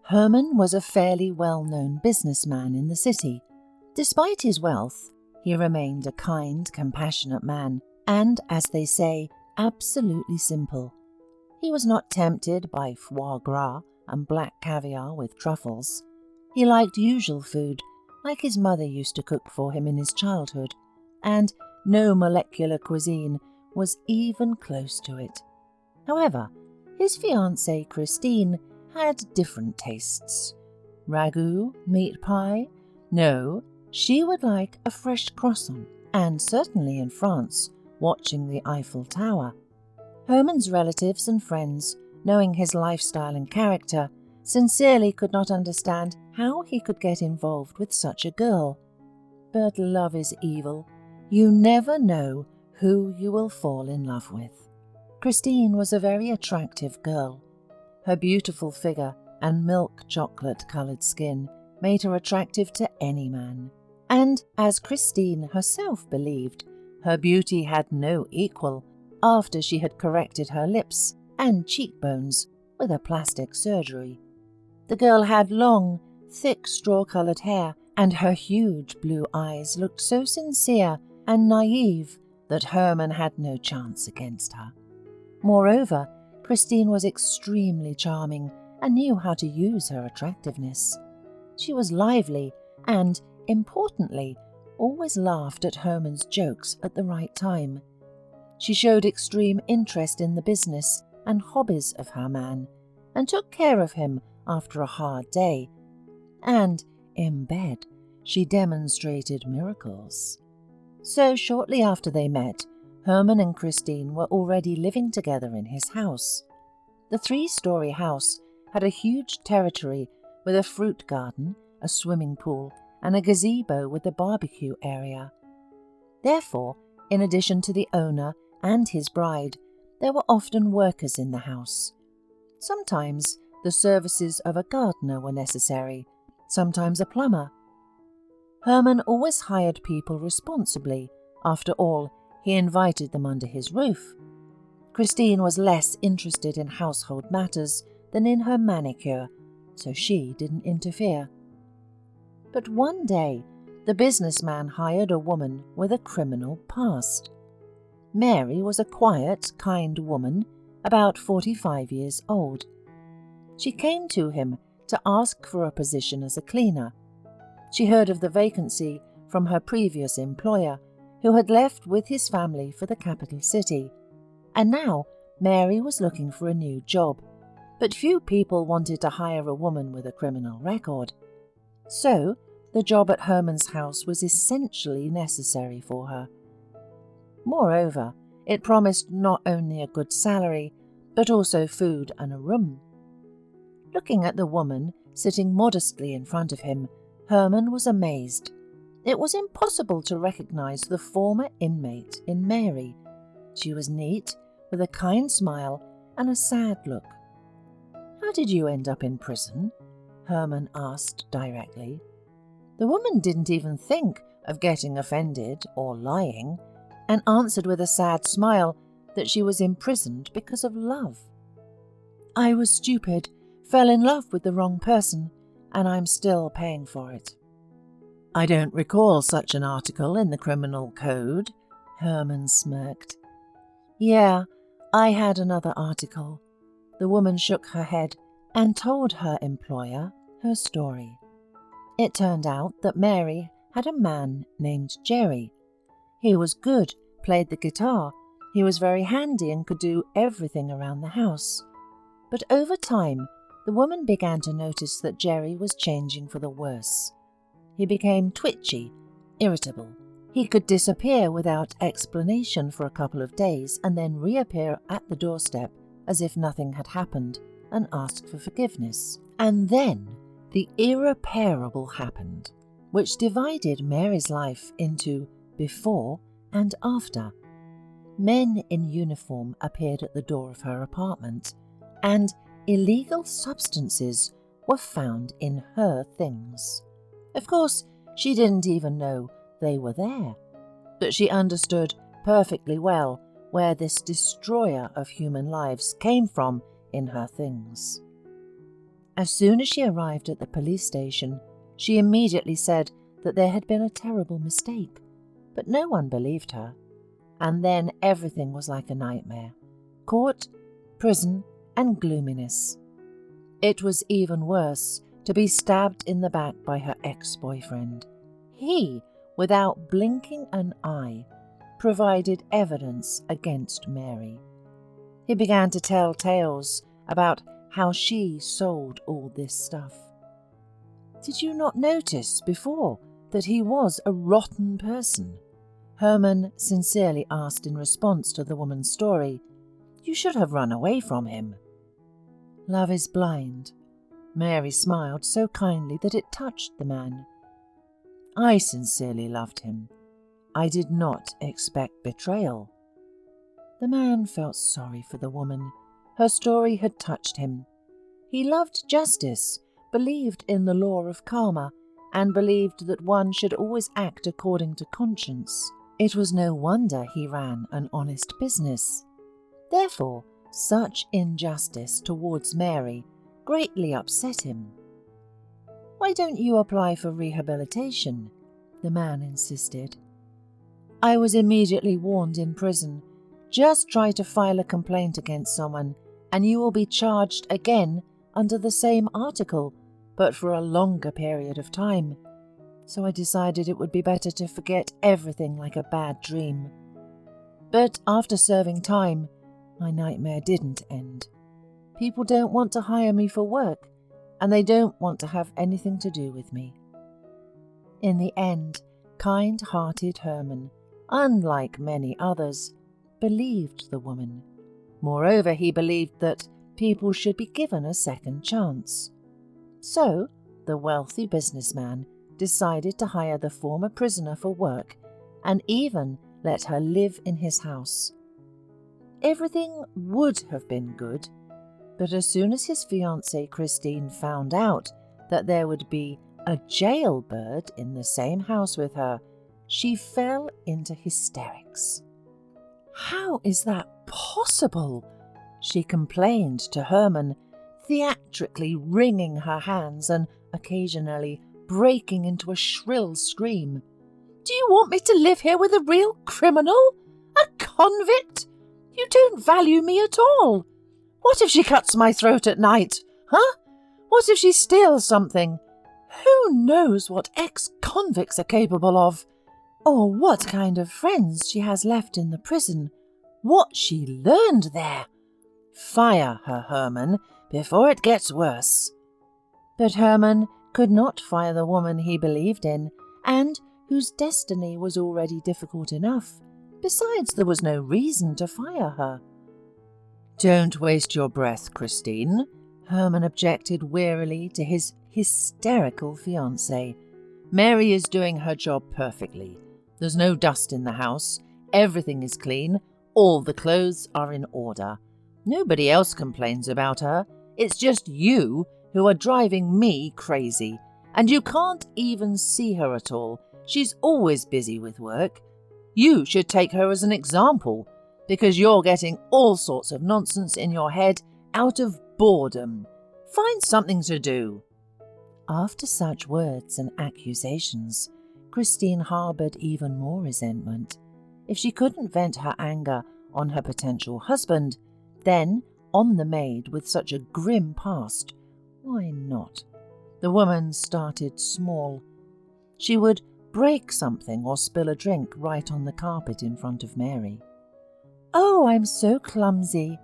Herman was a fairly well-known businessman in the city. Despite his wealth, he remained a kind, compassionate man, and, as they say, absolutely simple. He was not tempted by foie gras and black caviar with truffles. He liked usual food, like his mother used to cook for him in his childhood, and no molecular cuisine was even close to it. However, his fiancée Christine had different tastes. Ragout, meat pie? No, she would like a fresh croissant, and certainly in France, watching the Eiffel Tower. Herman's relatives and friends, knowing his lifestyle and character, sincerely could not understand how he could get involved with such a girl. But love is evil. You never know who you will fall in love with. Christine was a very attractive girl. Her beautiful figure and milk chocolate-coloured skin made her attractive to any man. And, as Christine herself believed, her beauty had no equal after she had corrected her lips and cheekbones with a plastic surgery. The girl had long, thick straw-coloured hair, and her huge blue eyes looked so sincere and naive that Herman had no chance against her. Moreover, Christine was extremely charming and knew how to use her attractiveness. She was lively and, importantly, always laughed at Herman's jokes at the right time. She showed extreme interest in the business and hobbies of her man, and took care of him after a hard day. And, in bed, she demonstrated miracles. So shortly after they met, Herman and Christine were already living together in his house. The 3-story house had a huge territory with a fruit garden, a swimming pool, and a gazebo with a barbecue area. Therefore, in addition to the owner and his bride, there were often workers in the house. Sometimes the services of a gardener were necessary, sometimes a plumber. Herman always hired people responsibly. After all, he invited them under his roof. Christine was less interested in household matters than in her manicure, so she didn't interfere. But one day, the businessman hired a woman with a criminal past. Mary was a quiet, kind woman, about 45 years old. She came to him to ask for a position as a cleaner. She heard of the vacancy from her previous employer, who had left with his family for the capital city, and now Mary was looking for a new job, but few people wanted to hire a woman with a criminal record. So, the job at Herman's house was essentially necessary for her. Moreover, it promised not only a good salary, but also food and a room. Looking at the woman sitting modestly in front of him, Herman was amazed. It was impossible to recognize the former inmate in Mary. She was neat, with a kind smile and a sad look. "How did you end up in prison?" Herman asked directly. The woman didn't even think of getting offended or lying, and answered with a sad smile that she was imprisoned because of love. "I was stupid, fell in love with the wrong person, and I'm still paying for it." "I don't recall such an article in the criminal code," Herman smirked. "Yeah, I had another article." The woman shook her head and told her employer her story. It turned out that Mary had a man named Jerry. He was good, played the guitar, he was very handy and could do everything around the house. But over time, the woman began to notice that Jerry was changing for the worse. He became twitchy, irritable. He could disappear without explanation for a couple of days and then reappear at the doorstep as if nothing had happened and ask for forgiveness. And then the irreparable happened, which divided Mary's life into before and after. Men in uniform appeared at the door of her apartment, and illegal substances were found in her things. Of course, she didn't even know they were there, but she understood perfectly well where this destroyer of human lives came from in her things. As soon as she arrived at the police station, she immediately said that there had been a terrible mistake, but no one believed her. And then everything was like a nightmare. Court, prison, and gloominess. It was even worse to be stabbed in the back by her ex-boyfriend. He, without blinking an eye, provided evidence against Mary. He began to tell tales about how she sold all this stuff. Did you not notice before that he was a rotten person? Herman sincerely asked in response to the woman's story. You should have run away from him. Love is blind. Mary smiled so kindly that it touched the man. I sincerely loved him. I did not expect betrayal. The man felt sorry for the woman. Her story had touched him. He loved justice, believed in the law of karma, and believed that one should always act according to conscience. It was no wonder he ran an honest business. Therefore, such injustice towards Mary greatly upset him. Why don't you apply for rehabilitation? The man insisted. I was immediately warned in prison. Just try to file a complaint against someone, and you will be charged again under the same article, but for a longer period of time. So I decided it would be better to forget everything like a bad dream. But after serving time, my nightmare didn't end. People don't want to hire me for work, and they don't want to have anything to do with me. In the end, kind-hearted Herman, unlike many others, believed the woman. Moreover, he believed that people should be given a second chance. So, the wealthy businessman decided to hire the former prisoner for work and even let her live in his house. Everything would have been good, but as soon as his fiancée Christine found out that there would be a jailbird in the same house with her, she fell into hysterics. How is that possible? She complained to Herman, theatrically wringing her hands and occasionally breaking into a shrill scream. Do you want me to live here with a real criminal? A convict? You don't value me at all. What if she cuts my throat at night? Huh? What if she steals something? Who knows what ex-convicts are capable of? Or what kind of friends she has left in the prison? What she learned there? Fire her, Herman, before it gets worse. But Herman could not fire the woman he believed in, and whose destiny was already difficult enough. Besides, there was no reason to fire her. Don't waste your breath, Christine, Herman objected wearily to his hysterical fiancée. Mary is doing her job perfectly. There's no dust in the house. Everything is clean. All the clothes are in order. Nobody else complains about her. It's just you who are driving me crazy. And you can't even see her at all. She's always busy with work. You should take her as an example, because you're getting all sorts of nonsense in your head out of boredom. Find something to do. After such words and accusations, Christine harboured even more resentment. If she couldn't vent her anger on her potential husband, then on the maid with such a grim past, why not? The woman started small. She would break something or spill a drink right on the carpet in front of Mary. Oh, I'm so clumsy.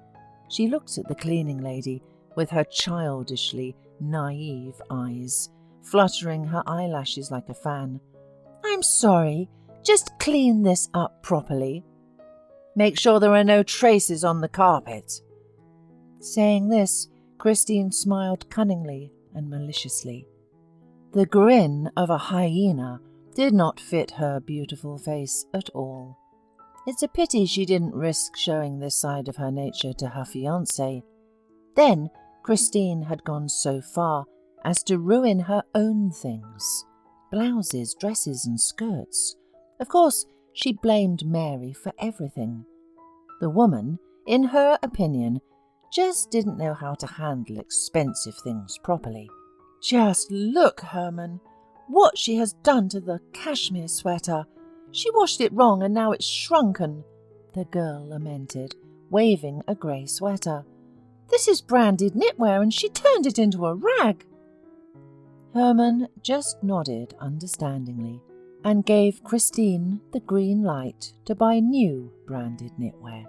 She looked at the cleaning lady with her childishly naive eyes, fluttering her eyelashes like a fan. I'm sorry, just clean this up properly. Make sure there are no traces on the carpet. Saying this, Christine smiled cunningly and maliciously. The grin of a hyena did not fit her beautiful face at all. It's a pity she didn't risk showing this side of her nature to her fiancé. Then Christine had gone so far as to ruin her own things. Blouses, dresses and skirts. Of course, she blamed Mary for everything. The woman, in her opinion, just didn't know how to handle expensive things properly. "Just look, Herman, what she has done to the cashmere sweater. She washed it wrong and now it's shrunken," the girl lamented, waving a grey sweater. "This is branded knitwear and she turned it into a rag." Herman just nodded understandingly and gave Christine the green light to buy new branded knitwear.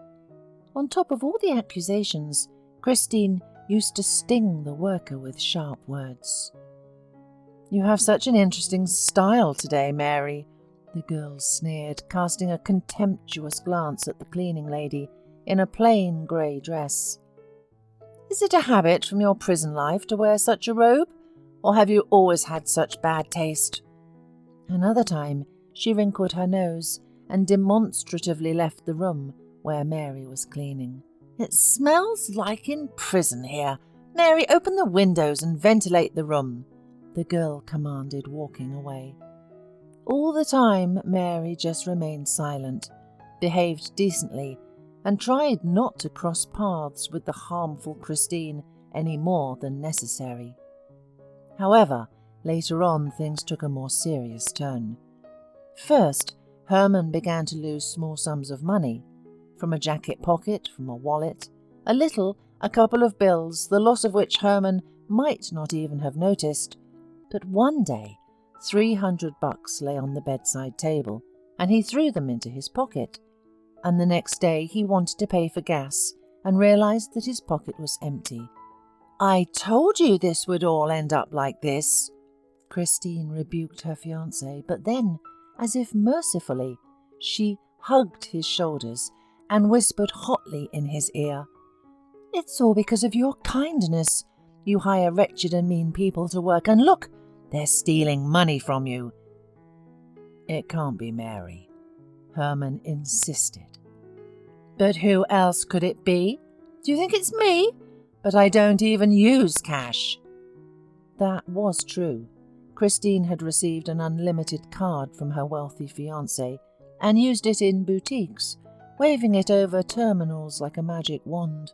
On top of all the accusations, Christine used to sting the worker with sharp words. "You have such an interesting style today, Mary," the girl sneered, casting a contemptuous glance at the cleaning lady in a plain grey dress. "Is it a habit from your prison life to wear such a robe, or have you always had such bad taste?" Another time, she wrinkled her nose and demonstratively left the room where Mary was cleaning. "It smells like in prison here. Mary, open the windows and ventilate the room," the girl commanded, walking away. All the time, Mary just remained silent, behaved decently, and tried not to cross paths with the harmful Christine any more than necessary. However, later on things took a more serious turn. First, Herman began to lose small sums of money, from a jacket pocket, from a wallet, a couple of bills, the loss of which Herman might not even have noticed. But one day, $300 lay on the bedside table, and he threw them into his pocket. And the next day he wanted to pay for gas and realized that his pocket was empty. "I told you this would all end up like this," Christine rebuked her fiancé, but then, as if mercifully, she hugged his shoulders and whispered hotly in his ear, "It's all because of your kindness. You hire wretched and mean people to work, and look, they're stealing money from you." "It can't be Mary," Herman insisted. "But who else could it be? Do you think it's me? But I don't even use cash." That was true. Christine had received an unlimited card from her wealthy fiancé and used it in boutiques, waving it over terminals like a magic wand.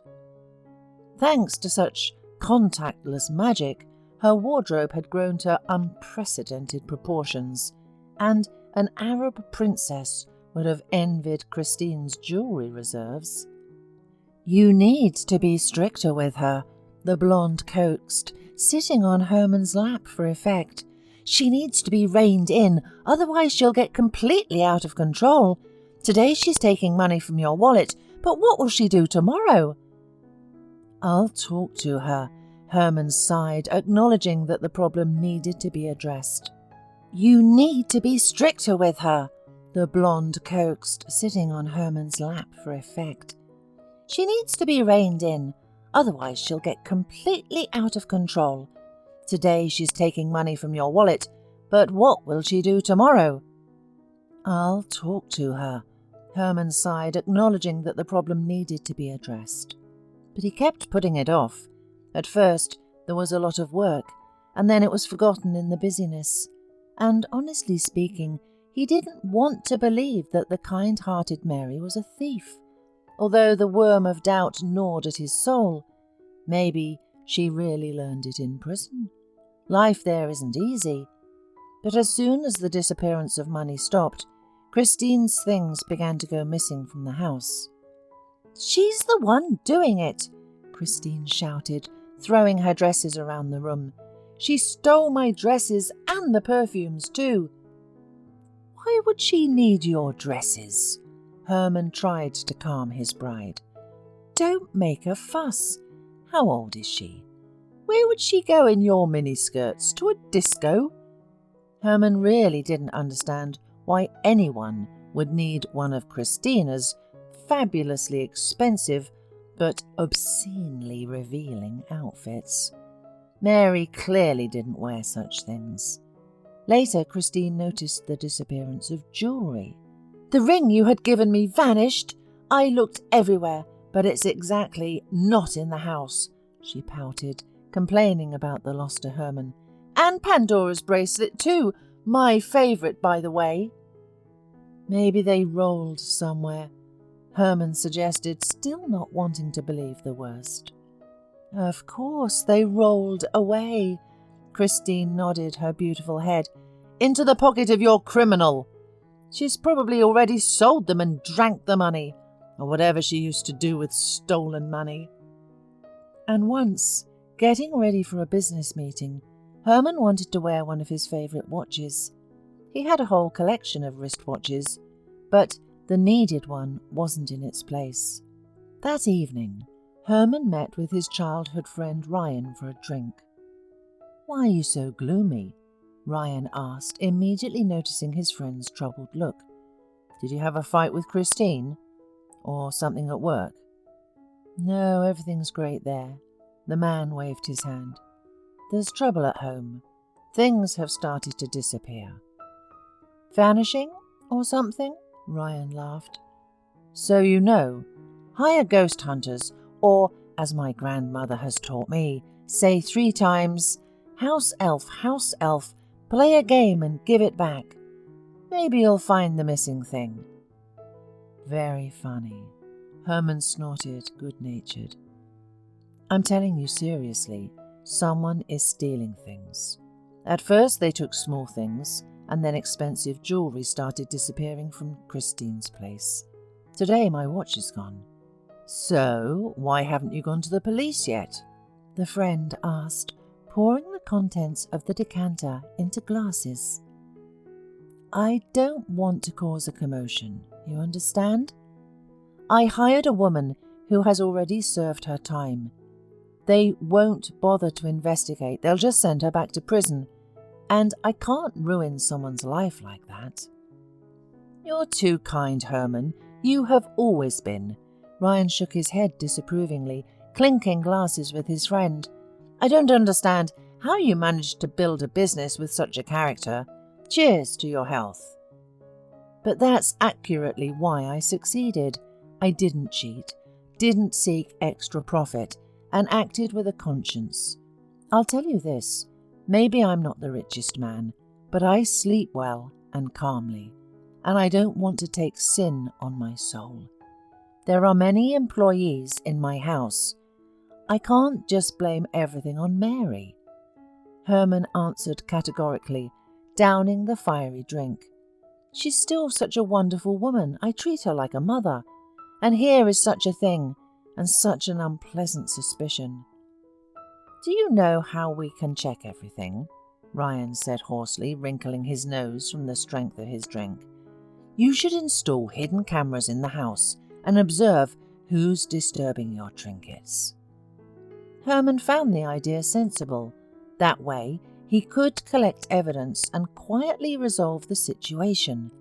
Thanks to such contactless magic, her wardrobe had grown to unprecedented proportions, and an Arab princess would have envied Christine's jewellery reserves. "You need to be stricter with her," the blonde coaxed, sitting on Herman's lap for effect. "She needs to be reined in, otherwise she'll get completely out of control. Today she's taking money from your wallet, but what will she do tomorrow?" "I'll talk to her," Herman sighed, acknowledging that the problem needed to be addressed. "You need to be stricter with her," the blonde coaxed, sitting on Herman's lap for effect. "She needs to be reined in, otherwise she'll get completely out of control. Today she's taking money from your wallet, but what will she do tomorrow?" "I'll talk to her," Herman sighed, acknowledging that the problem needed to be addressed. But he kept putting it off. At first, there was a lot of work, and then it was forgotten in the busyness. And honestly speaking, he didn't want to believe that the kind-hearted Mary was a thief. Although the worm of doubt gnawed at his soul, maybe she really learned it in prison. Life there isn't easy. But as soon as the disappearance of money stopped, Christine's things began to go missing from the house. "She's the one doing it," Christine shouted, throwing her dresses around the room. "She stole my dresses and the perfumes too." "Why would she need your dresses?" Herman tried to calm his bride. "Don't make a fuss. How old is she? Where would she go in your miniskirts? To a disco?" Herman really didn't understand why anyone would need one of Christina's fabulously expensive but obscenely revealing outfits. Mary clearly didn't wear such things. Later, Christine noticed the disappearance of jewellery. "The ring you had given me vanished. I looked everywhere, but it's exactly not in the house," she pouted, complaining about the loss to Herman. "And Pandora's bracelet too, my favourite, by the way." "Maybe they rolled somewhere," Herman suggested, still not wanting to believe the worst. Of course, they rolled away. Christine nodded her beautiful head. Into the pocket of your criminal. She's probably already sold them and drank the money, or whatever she used to do with stolen money. And once, getting ready for a business meeting, Herman wanted to wear one of his favourite watches. He had a whole collection of wristwatches, but the needed one wasn't in its place. That evening, Herman met with his childhood friend Ryan for a drink. "Why are you so gloomy?" Ryan asked, immediately noticing his friend's troubled look. "Did you have a fight with Christine? Or something at work?" "No, everything's great there." The man waved his hand. "There's trouble at home. Things have started to disappear." "Vanishing or something?" Ryan laughed. "So you know. Hire ghost hunters, or, as my grandmother has taught me, say 3 times, 'House elf, play a game and give it back. Maybe you'll find the missing thing.'" "Very funny." Herman snorted, good-natured. "I'm telling you seriously, someone is stealing things. At first they took small things, and then expensive jewellery started disappearing from Christine's place. Today my watch is gone." "So, why haven't you gone to the police yet?" the friend asked, pouring the contents of the decanter into glasses. "I don't want to cause a commotion, you understand? I hired a woman who has already served her time. They won't bother to investigate, they'll just send her back to prison, and I can't ruin someone's life like that." "You're too kind, Herman. You have always been." Ryan shook his head disapprovingly, clinking glasses with his friend. "I don't understand how you managed to build a business with such a character. Cheers to your health." "But that's accurately why I succeeded. I didn't cheat, didn't seek extra profit, and acted with a conscience. I'll tell you this, maybe I'm not the richest man, but I sleep well and calmly, and I don't want to take sin on my soul. There are many employees in my house. I can't just blame everything on Mary." Herman answered categorically, downing the fiery drink. "She's still such a wonderful woman. I treat her like a mother. And here is such a thing, and such an unpleasant suspicion." "Do you know how we can check everything?" Ryan said hoarsely, wrinkling his nose from the strength of his drink. "You should install hidden cameras in the house and observe who's disturbing your trinkets." Herman found the idea sensible. That way, he could collect evidence and quietly resolve the situation.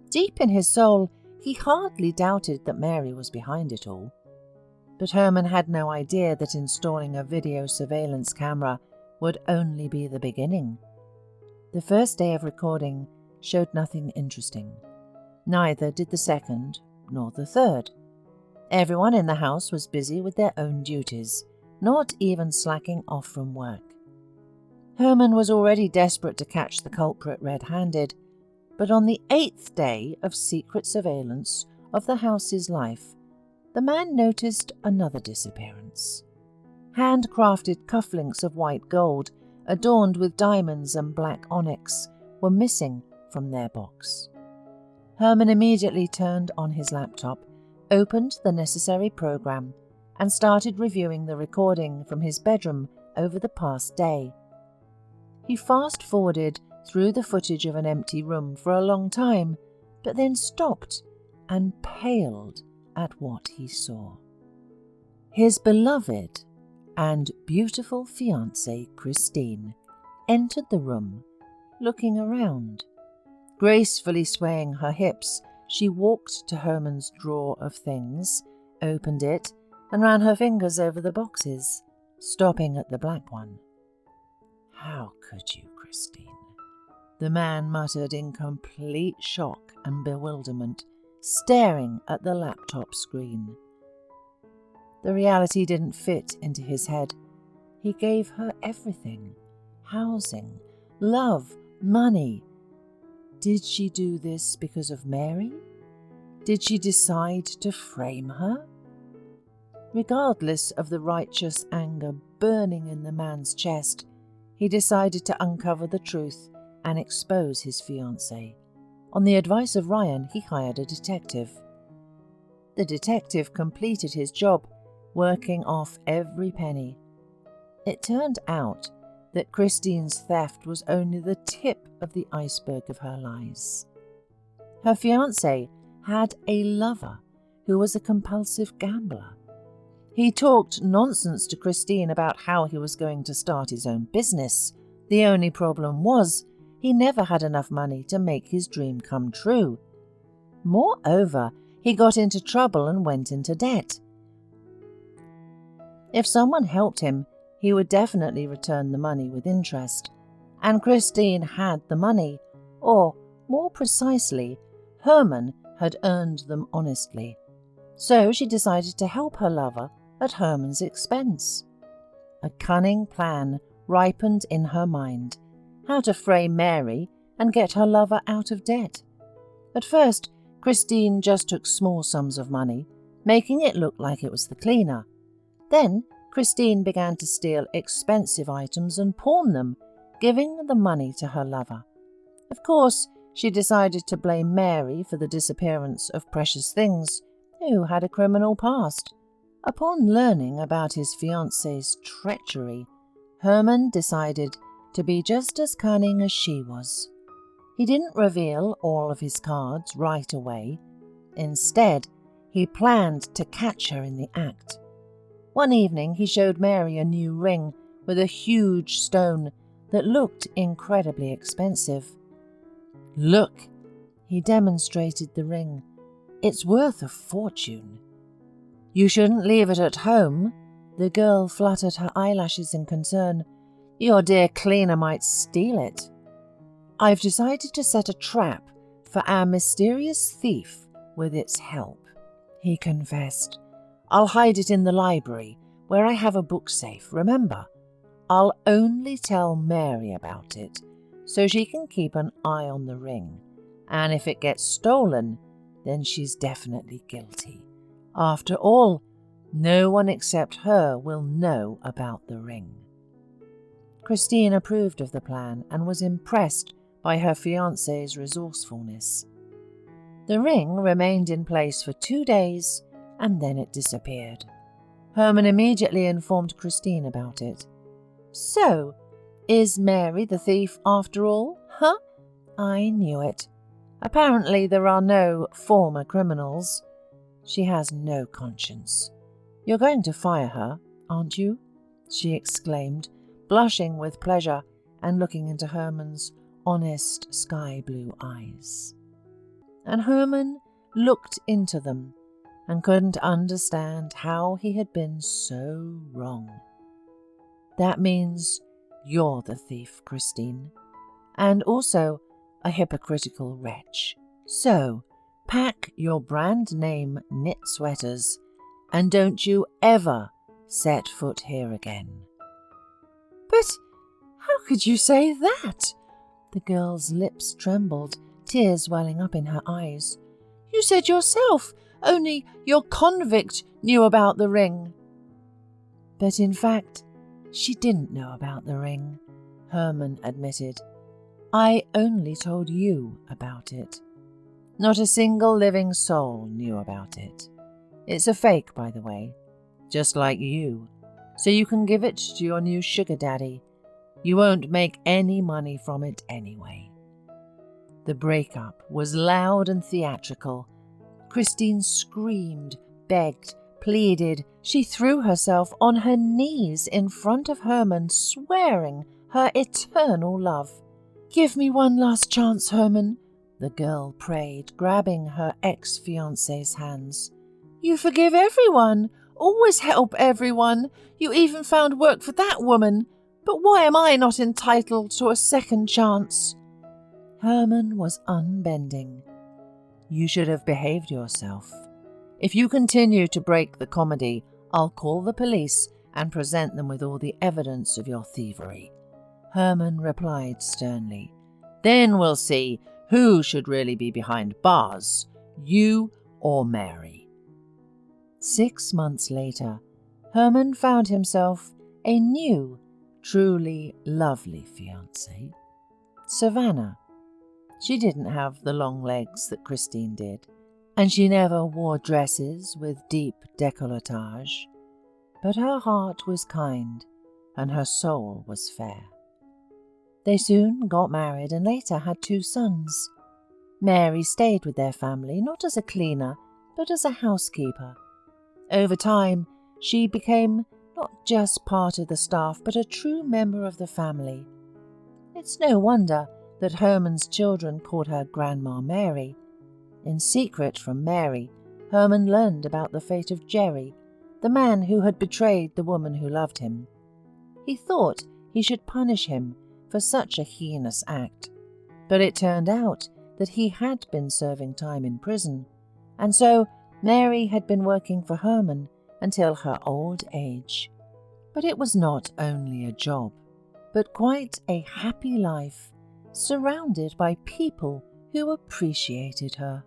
Deep in his soul, he hardly doubted that Mary was behind it all. But Herman had no idea that installing a video surveillance camera would only be the beginning. The first day of recording showed nothing interesting. Neither did the second nor the third. Everyone in the house was busy with their own duties, not even slacking off from work. Herman was already desperate to catch the culprit red-handed, but on the 8th day of secret surveillance of the house's life, the man noticed another disappearance. Handcrafted cufflinks of white gold, adorned with diamonds and black onyx, were missing from their box. Herman immediately turned on his laptop, opened the necessary program, and started reviewing the recording from his bedroom over the past day. He fast-forwarded through the footage of an empty room for a long time, but then stopped and paled at what he saw. His beloved and beautiful fiancée, Christine, entered the room, looking around. Gracefully swaying her hips, she walked to Herman's drawer of things, opened it, and ran her fingers over the boxes, stopping at the black one. "How could you, Christine?" the man muttered in complete shock and bewilderment, staring at the laptop screen. The reality didn't fit into his head. He gave her everything: housing, love, money. Did she do this because of Mary? Did she decide to frame her? Regardless of the righteous anger burning in the man's chest, he decided to uncover the truth and expose his fiancée. On the advice of Ryan, he hired a detective. The detective completed his job, working off every penny. It turned out that Christine's theft was only the tip of the iceberg of her lies. Her fiancé had a lover who was a compulsive gambler. He talked nonsense to Christine about how he was going to start his own business. The only problem was he never had enough money to make his dream come true. Moreover, he got into trouble and went into debt. If someone helped him, he would definitely return the money with interest. And Christine had the money, or, more precisely, Herman had earned them honestly. So she decided to help her lover at Herman's expense. A cunning plan ripened in her mind, how to frame Mary and get her lover out of debt. At first, Christine just took small sums of money, making it look like it was the cleaner. Then, Christine began to steal expensive items and pawn them, giving the money to her lover. Of course, she decided to blame Mary for the disappearance of precious things, who had a criminal past. Upon learning about his fiancée's treachery, Herman decided to be just as cunning as she was. He didn't reveal all of his cards right away. Instead, he planned to catch her in the act. One evening, he showed Mary a new ring with a huge stone that looked incredibly expensive. "Look," he demonstrated the ring. "It's worth a fortune." "You shouldn't leave it at home." The girl fluttered her eyelashes in concern. "Your dear cleaner might steal it." "I've decided to set a trap for our mysterious thief with its help," he confessed. "I'll hide it in the library, where I have a book safe, remember? I'll only tell Mary about it, so she can keep an eye on the ring. And if it gets stolen, then she's definitely guilty. After all, no one except her will know about the ring." Christine approved of the plan and was impressed by her fiancé's resourcefulness. The ring remained in place for 2 days, and then it disappeared. Herman immediately informed Christine about it. "So, is Mary the thief after all, huh? I knew it. Apparently there are no former criminals. She has no conscience. You're going to fire her, aren't you?" she exclaimed, blushing with pleasure and looking into Herman's honest sky-blue eyes. And Herman looked into them and couldn't understand how he had been so wrong. "That means you're the thief, Christine, and also a hypocritical wretch. So, pack your brand-name knit sweaters and don't you ever set foot here again." "But how could you say that?" The girl's lips trembled, tears welling up in her eyes. "You said yourself only your convict knew about the ring." "But in fact, she didn't know about the ring," Herman admitted. "I only told you about it. Not a single living soul knew about it. It's a fake, by the way, just like you, so you can give it to your new sugar daddy. You won't make any money from it anyway." The breakup was loud and theatrical. Christine screamed, begged, pleaded. She threw herself on her knees in front of Herman, swearing her eternal love. "Give me one last chance, Herman," the girl prayed, grabbing her ex-fiancé's hands. "You forgive everyone, always help everyone. You even found work for that woman. But why am I not entitled to a second chance?" Herman was unbending. "You should have behaved yourself. If you continue to break the comedy, I'll call the police and present them with all the evidence of your thievery," Herman replied sternly. "Then we'll see who should really be behind bars, you or Mary." 6 months later, Herman found himself a new, truly lovely fiancée, Savannah. She didn't have the long legs that Christine did, and she never wore dresses with deep décolletage, but her heart was kind and her soul was fair. They soon got married and later had 2 sons. Mary stayed with their family not as a cleaner, but as a housekeeper. Over time, she became not just part of the staff, but a true member of the family. It's no wonder that Herman's children called her Grandma Mary. In secret from Mary, Herman learned about the fate of Jerry, the man who had betrayed the woman who loved him. He thought he should punish him for such a heinous act, but it turned out that he had been serving time in prison, and so Mary had been working for Herman until her old age. But it was not only a job, but quite a happy life, surrounded by people who appreciated her.